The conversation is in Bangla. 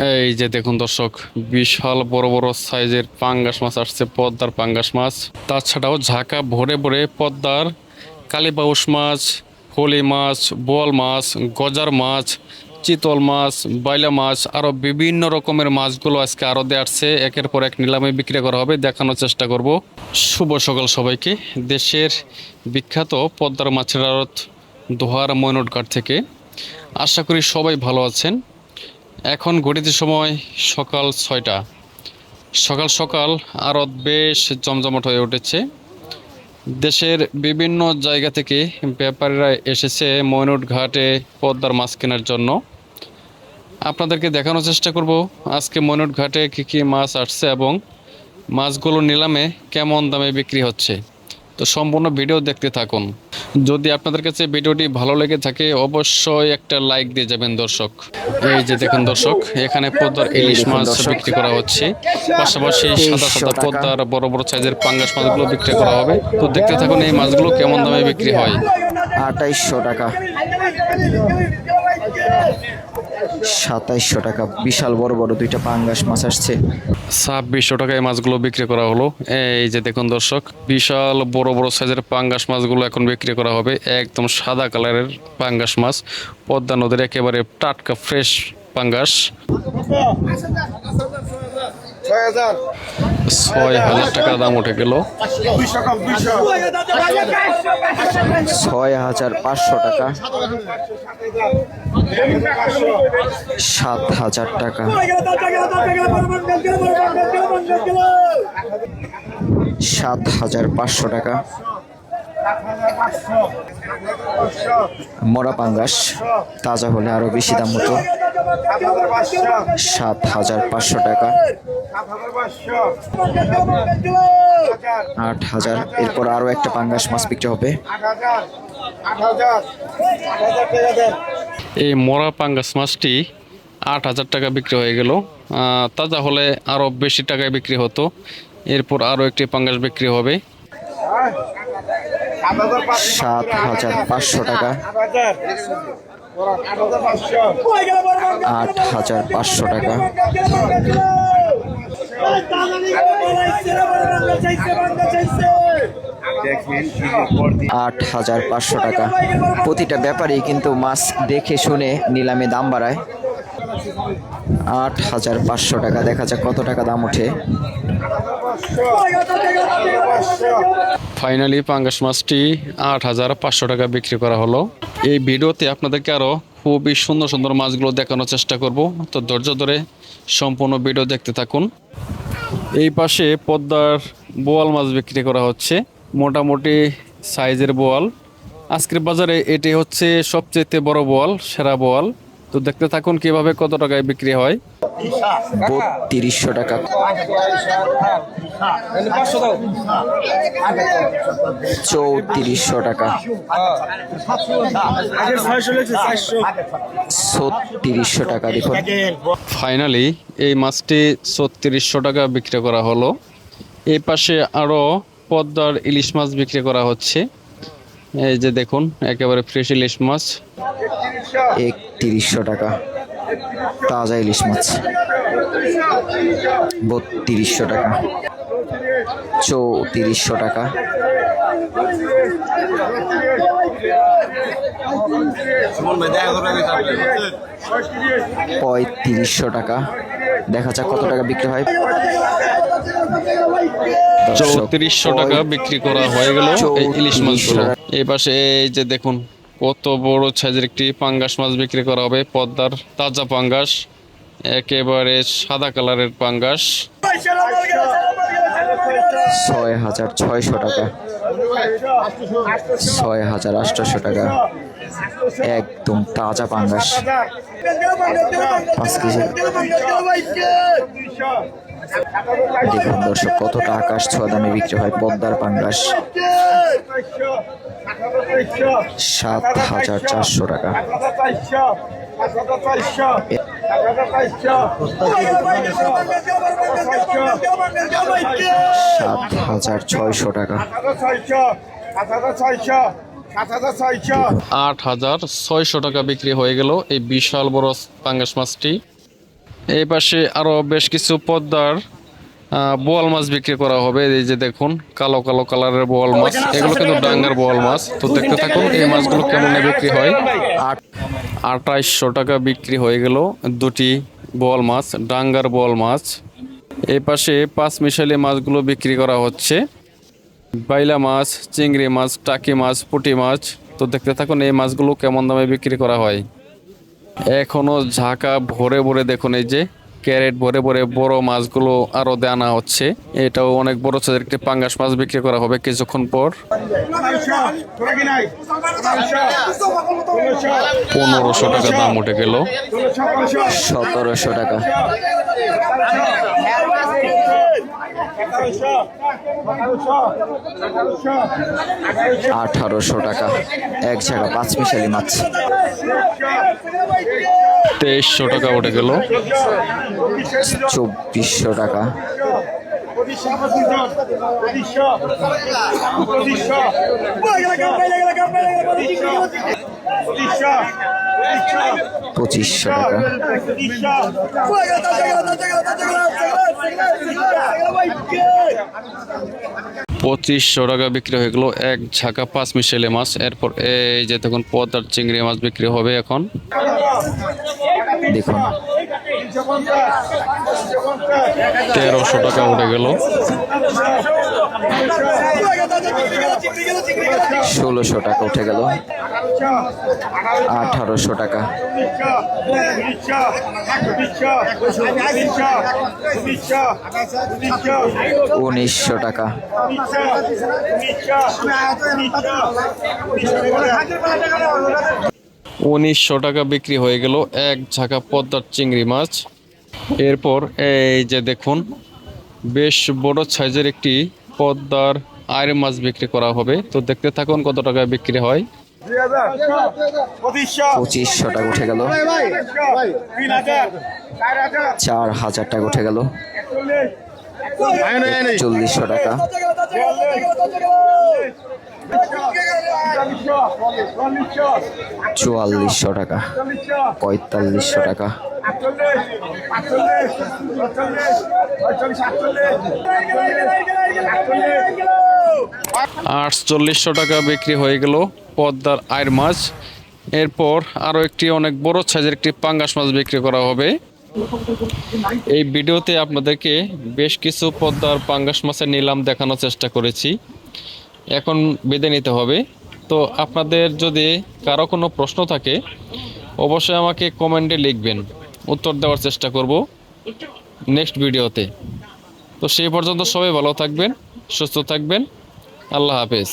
এই যে দেখুন দর্শক, বিশাল বড় বড় সাইজের পাঙ্গাস মাছ আসছে, পদ্মার পাঙ্গাস মাছ। তাছাড়াও ঝাঁকা ভরে ভরে পদ্মার কালীবাউস মাছ, ফলি মাছ, বোয়াল মাছ, গজার মাছ, চিতল মাছ, বাইলা মাছ, আরও বিভিন্ন রকমের মাছগুলো আজকে আড়তে আসছে। একের পর এক নিলামে বিক্রি করা হবে, দেখানোর চেষ্টা করব। শুভ সকাল সবাইকে। দেশের বিখ্যাত পদ্মার মাছের আড়ত দোহার ময়নটঘাট থেকে আশা করি সবাই ভালো আছেন। এখন ঘড়িতে সময় সকাল 6টা। সকাল সকাল আড়ত বেশ জমজমাট হয়ে উঠেছে। দেশের বিভিন্ন জায়গা থেকে ব্যাপারীরা এসেছে ময়নটঘাটে পদ্মার মাছ কেনার জন্য। আপনাদেরকে দেখানোর চেষ্টা করব আজকে ময়নটঘাটে কী কী মাছ আসছে এবং মাছগুলো নিলামে কেমন দামে বিক্রি হচ্ছে। তো সম্পূর্ণ ভিডিও দেখতে থাকুন। যদি আপনাদের কাছে ভিডিওটি ভালো লেগে থাকে অবশ্যই একটা লাইক দিয়ে যাবেন দর্শক। এই যে দেখুন দর্শক, এখানে পদ্মার ইলিশ মাছ বিক্রি করা হচ্ছে, পাশাপাশি সাদা সাদা পদ্মার বড় বড় সাইজের পাঙ্গাস মাছগুলো বিক্রি করা হবে। তো দেখতে থাকুন এই মাছগুলো কেমন দামে বিক্রি হয়। 2800 টাকা, 2700 টাকা। বিশাল বড় বড় দুইটা পাঙ্গাস মাছ আসছে। 2600 টাকায় মাছগুলো বিক্রি করা হলো। এই যে দেখুন দর্শক, বিশাল বড় বড় সাইজের পাঙ্গাস মাছগুলো এখন বিক্রি করা হবে। একদম সাদা কালারের পাঙ্গাস মাছ, পদ্মা নদীর একেবারে টাটকা ফ্রেশ পাঙ্গাস। 6000 টাকা দাম উঠে গেল। 6500 টাকা, 7000 টাকা, 7500 টাকা। মরা পাঙ্গাস তাজা হলে আরো বেশি দাম হতো। 7500 টাকা, 8000। এরপর আরো একটা পাঙ্গাস মাছ বিক্রি হবে। এই মরা পাঙ্গাস মাছটি 8000 টাকা বিক্রি হয়ে গেল। তাজা হলে আরও বেশি টাকায় বিক্রি হতো। এরপর আরও একটি পাঙ্গাস বিক্রি হবে। 7500 টাকা, 8500 টাকা, 8500 টাকা। প্রতিটা ব্যাপারী কিন্তু মাছ দেখে শুনে নিলামে দাম বাড়ায়। 8500 টাকা। দেখা যাক কত টাকা দাম ওঠে। ফাইনালি পাঙ্গাস মাছটি 8500 টাকা বিক্রি করা হলো। এই ভিডিওতে আপনাদেরকে আরও খুবই সুন্দর সুন্দর মাছগুলো দেখানোর চেষ্টা করব, তো ধৈর্য ধরে সম্পূর্ণ ভিডিও দেখতে থাকুন। এই পাশে পদ্মার বোয়াল মাছ বিক্রি করা হচ্ছে, মোটামুটি সাইজের বোয়াল। আজকের বাজারে এটি হচ্ছে সবচেয়ে বড় বোয়াল, সেরা বোয়াল। তো দেখতে থাকুন কিভাবে কত টাকায় বিক্রি হয়। 3200 টাকা, 3400 টাকা, 3600 টাকা। দেখুন ফাইনালি এই মাছটি 3600 টাকা বিক্রি করা হলো। এই পাশে আরও পদ্মার ইলিশ মাছ বিক্রি করা হচ্ছে। এই যে দেখুন একেবারে ফ্রেশ ইলিশ মাছ। 3100 টাকা, তাজা ইলিশ মাছ। 3200 টাকা, 3400 টাকা, 3500 টাকা। দেখা যাক কত টাকা বিক্রি হয়। 3400 টাকা বিক্রি করা হয়ে গেল এই ইলিশ মাছগুলো। এই পাশে এই যে দেখুন কত বড় সাইজের একটি পাঙ্গাস মাছ বিক্রি করা হবে, পদ্মার তাজা পাঙ্গাস, একেবারে সাদা কালারের পাঙ্গাস। 6600 টাকা, 6800 টাকা। একদম তাজা পাঙ্গাস, 5 কেজি। দেখুন দর্শক কতটা আকাশ ছোঁয়া দামে বিক্রি হয় পদ্মার পাঙ্গাস। 7400 টাকা, 7600 টাকা, 8600 টাকা বিক্রি হয়ে গেল এই বিশাল বড় পাঙ্গাস মাছটি। এই পাশে আরো বেশ কিছু পদ্মার বোয়াল মাছ বিক্রি করা হবে। এই যে দেখুন কালো কালো কালারের বোয়াল মাছ, এগুলো কিন্তু ডাঙ্গার বোয়াল মাছ। তো দেখতে থাকুন এই মাছগুলো কেমন বিক্রি হয়। 2800 টাকা বিক্রি হয়ে গেল দুটি বোয়াল মাছ, ডাঙ্গার বোয়াল মাছ। এই পাশে পাঁচ মিশালি মাছগুলো বিক্রি করা হচ্ছে, বাইলা মাছ, চিংড়ি মাছ, টাকি মাছ, পুঁটি মাছ। তো দেখতে থাকুন এই মাছগুলো কেমন দামে বিক্রি করা হয়। এখনো ঝাঁকা ভরে ভরে দেখুন, এই যে ক্যারেট ভরে ভরে বড় মাছগুলো আরো আনা হচ্ছে। এটাও অনেক বড় সাইজের একটি পাঙ্গাস মাছ বিক্রি করা হবে কিছুক্ষণ পর। 1500 টাকা দাম উঠে গেল। 1700 টাকা। 1800 টাকা এক ঝাঁকা পাঁচ মিশালি মাছ। 2300 টাকা উঠে গেল। 2400 টাকা। 2500 টাকা। 2500 টাকা বিক্রি হয়ে গেল এক ঝাঁকা পাঁচ মিশালি মাছ। এরপর এই যে দেখুন পদ্মার চিংড়ি মাছ বিক্রি হবে এখন। দেখুন 1300 টাকা উঠে গেল। 1600 টাকা উঠে গেল। 1800 টাকা। 1900 টাকা। 1900 টাকা বিক্রি হয়ে গেল এক ঝাঁকা পদ্মার চিংড়ি মাছ। এরপর এই যে দেখুন বেশ বড় সাইজের একটি পদ্মার আইর মাছ বিক্রি করা হবে। তো দেখতে থাকুন কত টাকা বিক্রি হয়। 2500 টাকা উঠে গেল। 4000 টাকা উঠে গেল। 4100 টাকা। 4400 টাকা। 4500 টাকা। 4800 টাকা বিক্রি হয়ে গেল পদ্মার আইর মাছ। এরপর আরও একটি অনেক বড় সাইজের একটি পাঙ্গাস মাছ বিক্রি করা হবে। এই ভিডিওতে আপনাদেরকে বেশ কিছু পদ্মার পাঙ্গাস মাছের নিলাম দেখানোর চেষ্টা করেছি। এখন বিদায় নিতে হবে। তো আপনাদের যদি কারো কোনো প্রশ্ন থাকে অবশ্যই আমাকে কমেন্টে লিখবেন, উত্তর দেওয়ার চেষ্টা করব নেক্সট ভিডিওতে। তো সেই পর্যন্ত সবাই ভালো থাকবেন, সুস্থ থাকবেন। আল্লাহ হাফেজ।